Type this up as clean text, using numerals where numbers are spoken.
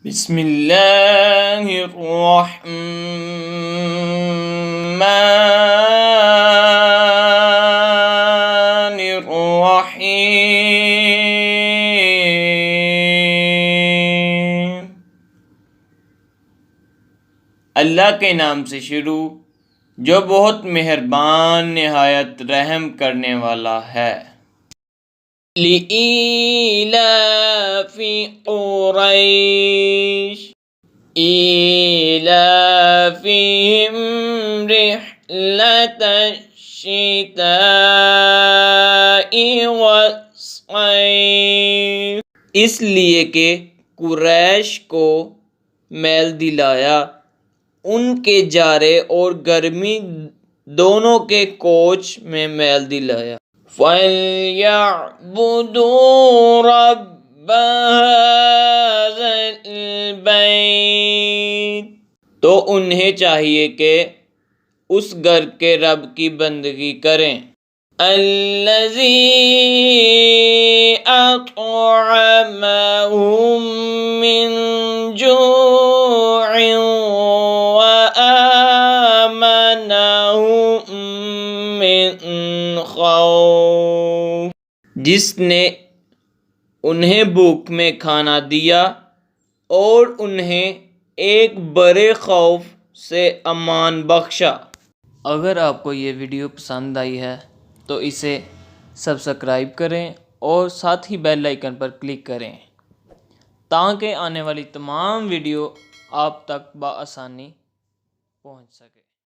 بسم اللہ الرحمن الرحیم۔ اللہ کے نام سے شروع جو بہت مہربان نہایت رحم کرنے والا ہے۔ لِإِيلَافِ قُرَيْشٍ إِيلَافِهِمْ رِحْلَةَ الشِّتَاءِ وَالصَّيْفِ، اس لیے کہ قریش کو میل دلایا ان کے جارے اور گرمی دونوں کے کوچ میں میل دلایا۔ فَلْيَعْبُدُوا رَبَّ هَٰذَا الْبَيْتِ، تو انہیں چاہیے کہ اس گھر کے رب کی بندگی کریں۔ الَّذِي أَطْعَمَهُم مِّن جُوعٍ وَآمَنَهُم مِّن خوف، جس نے انہیں بھوک میں کھانا دیا اور انہیں ایک بڑے خوف سے امان بخشا۔ اگر آپ کو یہ ویڈیو پسند آئی ہے تو اسے سبسکرائب کریں اور ساتھ ہی بیل آئیکن پر کلک کریں تاکہ آنے والی تمام ویڈیو آپ تک بآسانی پہنچ سکے۔